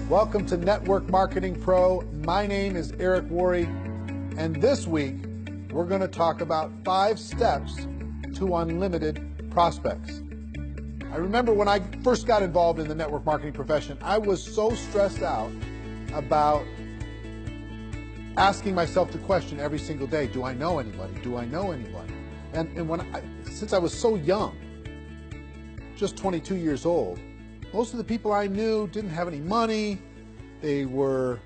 Welcome to Network Marketing Pro. My name is Eric Worre, and this week we're going to talk about 5 steps to unlimited prospects. I remember when I first got involved in the network marketing profession, I was so stressed out about asking myself the question every single day, do I know anybody? Do I know anybody? And since I was so young, just 22 years old, most of the people I knew didn't have any money. They were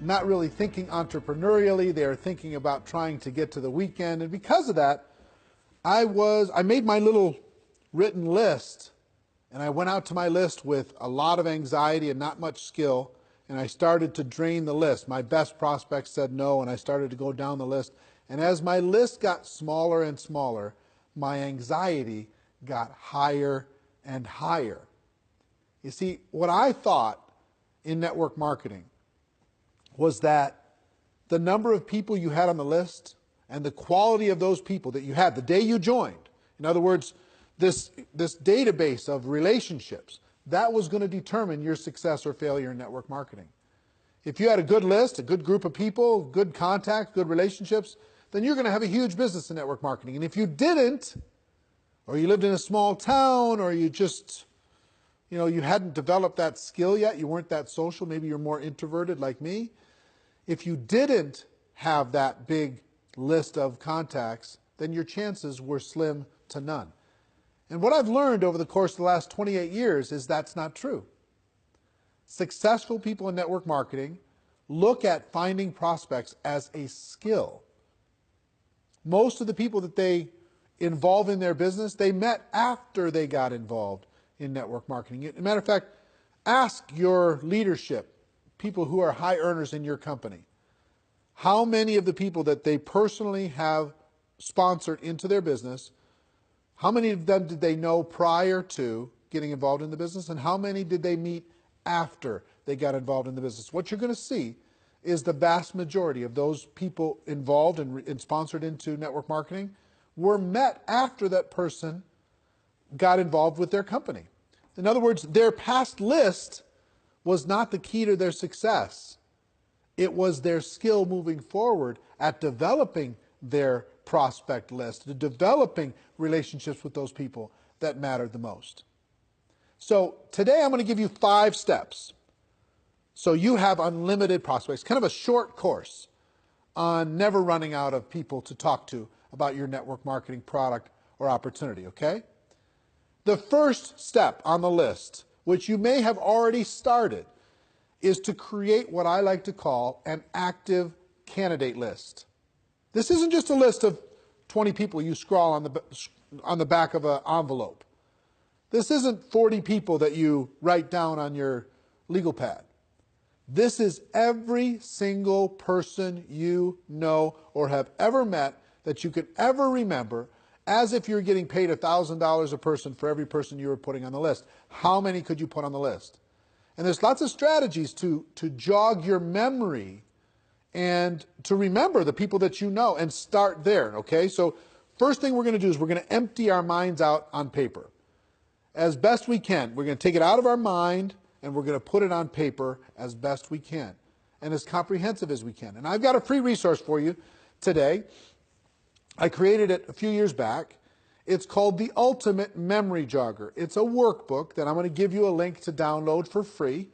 not really thinking entrepreneurially. They were thinking about trying to get to the weekend. And because of that, I made my little written list, and I went out to my list with a lot of anxiety and not much skill, and I started to drain the list. My best prospects said no, and I started to go down the list. And as my list got smaller and smaller, my anxiety got higher and higher. You see, what I thought in network marketing was that the number of people you had on the list and the quality of those people that you had the day you joined, in other words, this database of relationships, that was going to determine your success or failure in network marketing. If you had a good list, a good group of people, good contacts, good relationships, then you're going to have a huge business in network marketing. And if you didn't, or you lived in a small town, or you just, you hadn't developed that skill yet, you weren't that social, maybe you're more introverted like me. If you didn't have that big list of contacts, then your chances were slim to none. And what I've learned over the course of the last 28 years is that's not true. Successful people in network marketing look at finding prospects as a skill. Most of the people that they involve in their business, they met after they got involved in network marketing. As a matter of fact, ask your leadership, people who are high earners in your company, how many of the people that they personally have sponsored into their business, how many of them did they know prior to getting involved in the business, and how many did they meet after they got involved in the business? What you're going to see is the vast majority of those people involved and sponsored into network marketing were met after that person got involved with their company. In other words, their past list was not the key to their success. It was their skill moving forward at developing their prospect list, to developing relationships with those people that mattered the most. So today I'm going to give you 5 steps so you have unlimited prospects, kind of a short course on never running out of people to talk to about your network marketing product or opportunity, okay? The first step on the list, which you may have already started, is to create what I like to call an active candidate list. This isn't just a list of 20 people you scrawl on the back of an envelope. This isn't 40 people that you write down on your legal pad. This is every single person you know or have ever met that you could ever remember, as if you're getting paid $1,000 a person for every person you were putting on the list. How many could you put on the list? And there's lots of strategies to jog your memory and to remember the people that you know and start there, okay? So first thing we're going to do is we're going to empty our minds out on paper. As best we can. We're going to take it out of our mind and we're going to put it on paper as best we can and as comprehensive as we can. And I've got a free resource for you today. I created it a few years back. It's called the Ultimate Memory Jogger. It's a workbook that I'm going to give you a link to download for free.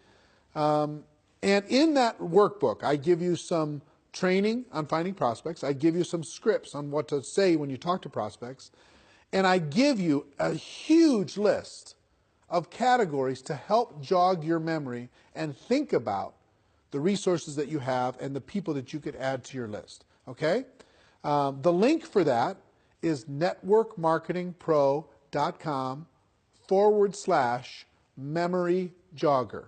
And in that workbook, I give you some training on finding prospects. I give you some scripts on what to say when you talk to prospects. And I give you a huge list of categories to help jog your memory and think about the resources that you have and the people that you could add to your list. Okay? The link for that is networkmarketingpro.com/memory jogger.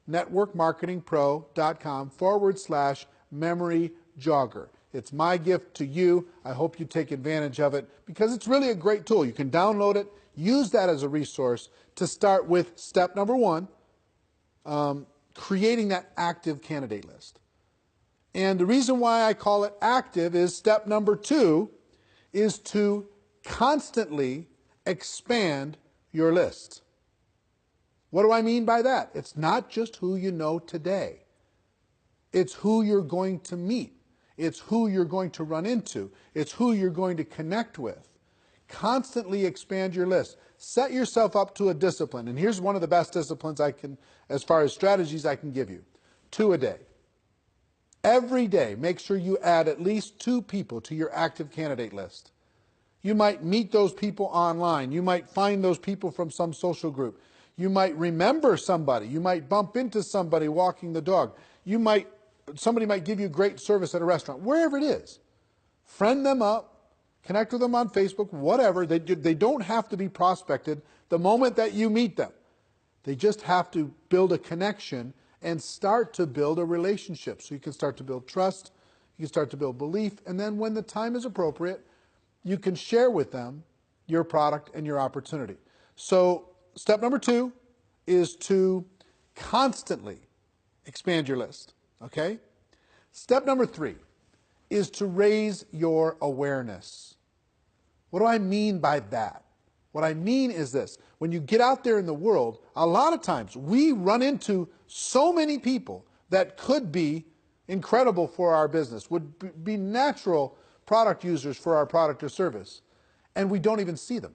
networkmarketingpro.com/memory jogger. It's my gift to you. I hope you take advantage of it because it's really a great tool. You can download it, use that as a resource to start with step number 1, creating that active candidate list. And the reason why I call it active is step number 2 is to constantly expand your list. What do I mean by that? It's not just who you know today. It's who you're going to meet. It's who you're going to run into. It's who you're going to connect with. Constantly expand your list. Set yourself up to a discipline. And here's one of the best disciplines I can, as far as strategies I can give you. 2 a day. Every day, make sure you add at least 2 people to your active candidate list. You might meet those people online. You might find those people from some social group. You might remember somebody. You might bump into somebody walking the dog. Somebody might give you great service at a restaurant, wherever it is. Friend them up, connect with them on Facebook, whatever. They don't have to be prospected the moment that you meet them. They just have to build a connection and start to build a relationship. So you can start to build trust, you can start to build belief, and then when the time is appropriate, you can share with them your product and your opportunity. So step number 2 is to constantly expand your list, okay? Step number 3 is to raise your awareness. What do I mean by that? What I mean is this. When you get out there in the world, a lot of times we run into so many people that could be incredible for our business, would be natural product users for our product or service, and we don't even see them.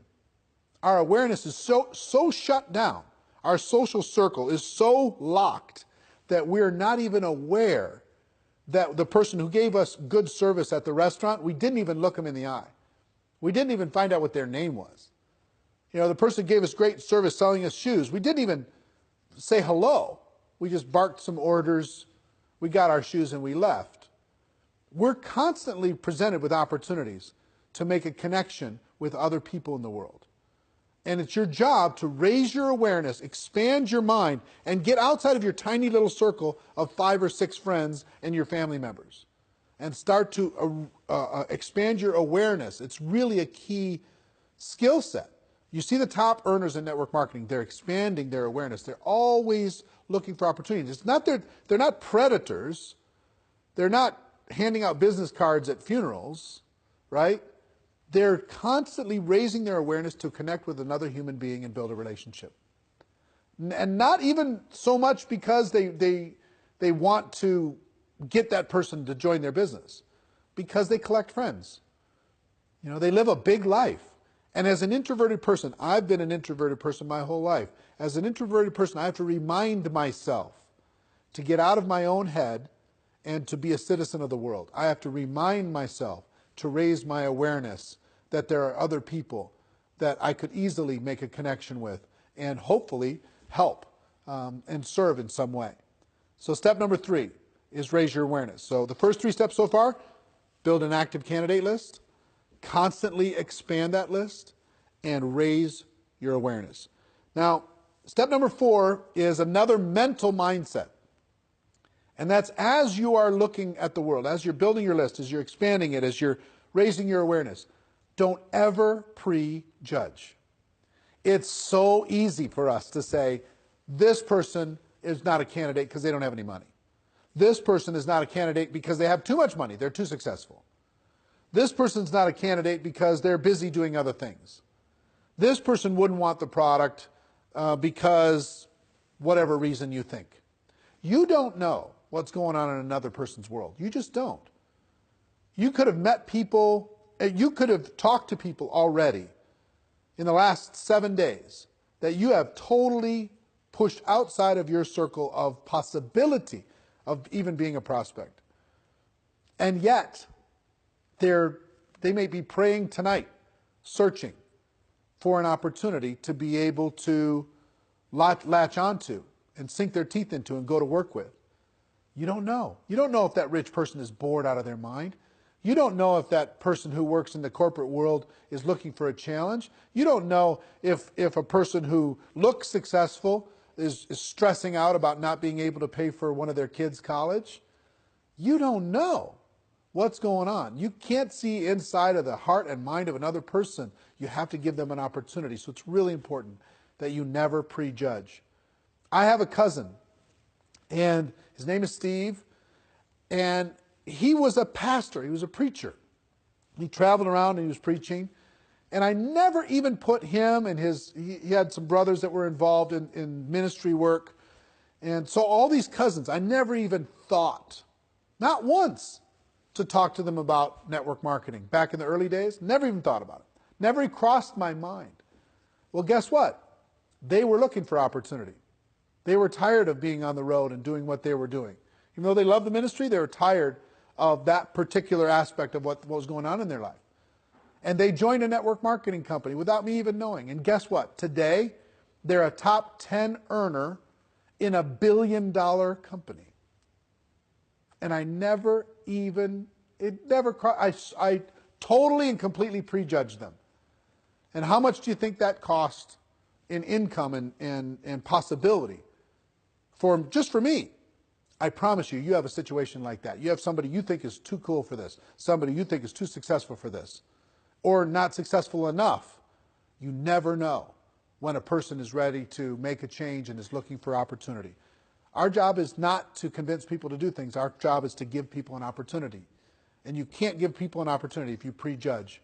Our awareness is so shut down. Our social circle is so locked that we're not even aware that the person who gave us good service at the restaurant, we didn't even look them in the eye. We didn't even find out what their name was. You know, the person who gave us great service selling us shoes, we didn't even say hello. We just barked some orders, we got our shoes, and we left. We're constantly presented with opportunities to make a connection with other people in the world. And it's your job to raise your awareness, expand your mind, and get outside of your tiny little circle of 5 or 6 friends and your family members. And start to expand your awareness. It's really a key skill set. You see the top earners in network marketing, they're expanding their awareness. They're always looking for opportunities. It's not they're not predators. They're not handing out business cards at funerals, right? They're constantly raising their awareness to connect with another human being and build a relationship. And not even so much because they want to get that person to join their business, because they collect friends. You know, they live a big life. And as an introverted person, I've been an introverted person my whole life. As an introverted person, I have to remind myself to get out of my own head and to be a citizen of the world. I have to remind myself to raise my awareness that there are other people that I could easily make a connection with and hopefully help and serve in some way. So step number 3 is raise your awareness. So the first 3 steps so far: build an active candidate list, constantly expand that list, and raise your awareness. Now, step number 4 is another mental mindset. And that's as you are looking at the world, as you're building your list, as you're expanding it, as you're raising your awareness, don't ever prejudge. It's so easy for us to say, this person is not a candidate because they don't have any money. This person is not a candidate because they have too much money, they're too successful. This person's not a candidate because they're busy doing other things. This person wouldn't want the product because whatever reason you think. You don't know what's going on in another person's world. You just don't. You could have met people, you could have talked to people already in the last 7 days that you have totally pushed outside of your circle of possibility of even being a prospect. And yet, they may be praying tonight, searching for an opportunity to be able to latch onto and sink their teeth into and go to work with. You don't know. You don't know if that rich person is bored out of their mind. You don't know if that person who works in the corporate world is looking for a challenge. You don't know if a person who looks successful is stressing out about not being able to pay for one of their kids' college. You don't know what's going on. You can't see inside of the heart and mind of another person. You have to give them an opportunity. So it's really important that you never prejudge. I have a cousin, and his name is Steve, and he was a pastor. He was a preacher. He traveled around and he was preaching, And I never even put him and he had some brothers that were involved in ministry work. And so all these cousins, I never even thought, not once, to talk to them about network marketing. Back in the early days, never even thought about it. Never even crossed my mind. Well, guess what? They were looking for opportunity. They were tired of being on the road and doing what they were doing. Even though they loved the ministry, they were tired of that particular aspect of what was going on in their life. And they joined a network marketing company without me even knowing. And guess what? Today, they're a top 10 earner in a $1 billion company. And I never even, I totally and completely prejudged them. And how much do you think that cost in income and possibility just for me? I promise you, you have a situation like that. You have somebody you think is too cool for this, somebody you think is too successful for this, or not successful enough. You never know when a person is ready to make a change and is looking for opportunity. Our job is not to convince people to do things. Our job is to give people an opportunity. And you can't give people an opportunity if you prejudge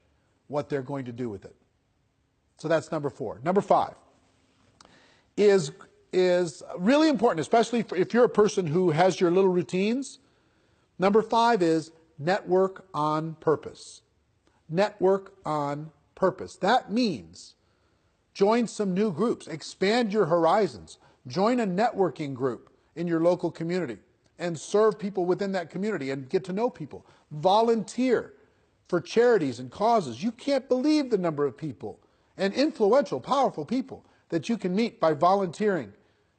what they're going to do with it. So that's number 4. Number 5 is really important, especially if you're a person who has your little routines. Number 5 is network on purpose. Network on purpose. That means join some new groups, expand your horizons, join a networking group in your local community and serve people within that community and get to know people. Volunteer for charities and causes. You can't believe the number of people and influential, powerful people that you can meet by volunteering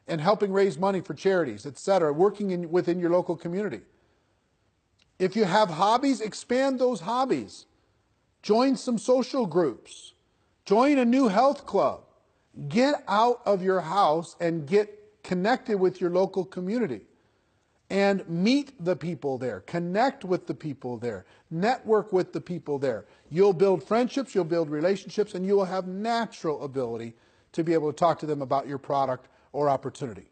and helping raise money for charities, etc., working within your local community. If you have hobbies, expand those hobbies. Join some social groups. Join a new health club. Get out of your house and get connected with your local community. And meet the people there. Connect with the people there. Network with the people there. You'll build friendships, you'll build relationships, and you will have natural ability to be able to talk to them about your product or opportunity.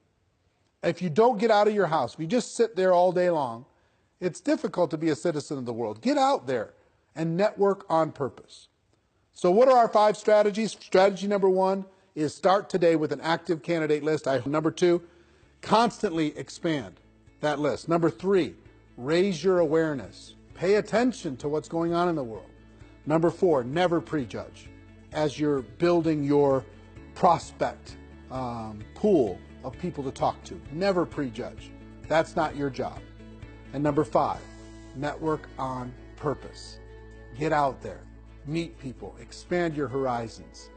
If you don't get out of your house, if you just sit there all day long, it's difficult to be a citizen of the world. Get out there and network on purpose. So what are our 5 strategies? Strategy number 1 is start today with an active candidate list. Number 2, constantly expand that list. Number 3, raise your awareness. Pay attention to what's going on in the world. Number 4, never prejudge as you're building your prospect pool of people to talk to. Never prejudge. That's not your job. And number 5, network on purpose. Get out there, meet people, expand your horizons,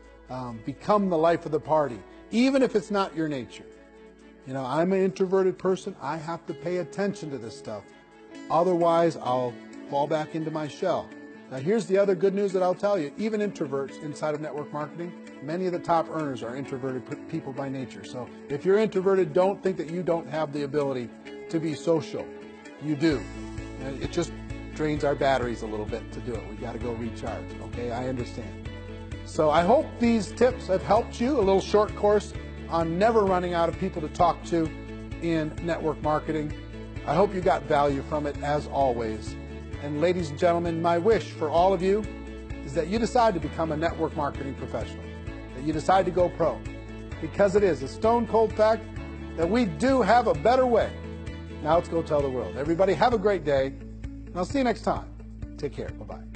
become the life of the party, even if it's not your nature. You know, I'm an introverted person. I have to pay attention to this stuff. Otherwise, I'll fall back into my shell. Now, here's the other good news that I'll tell you. Even introverts inside of network marketing, many of the top earners are introverted people by nature. So if you're introverted, don't think that you don't have the ability to be social. You do. And it just drains our batteries a little bit to do it. We got to go recharge. Okay, I understand. So I hope these tips have helped you. A little short course on never running out of people to talk to in network marketing. I hope you got value from it, as always. And ladies and gentlemen, my wish for all of you is that you decide to become a network marketing professional, that you decide to go pro, because it is a stone cold fact that we do have a better way. Now let's go tell the world. Everybody have a great day, and I'll see you next time. Take care. Bye-bye.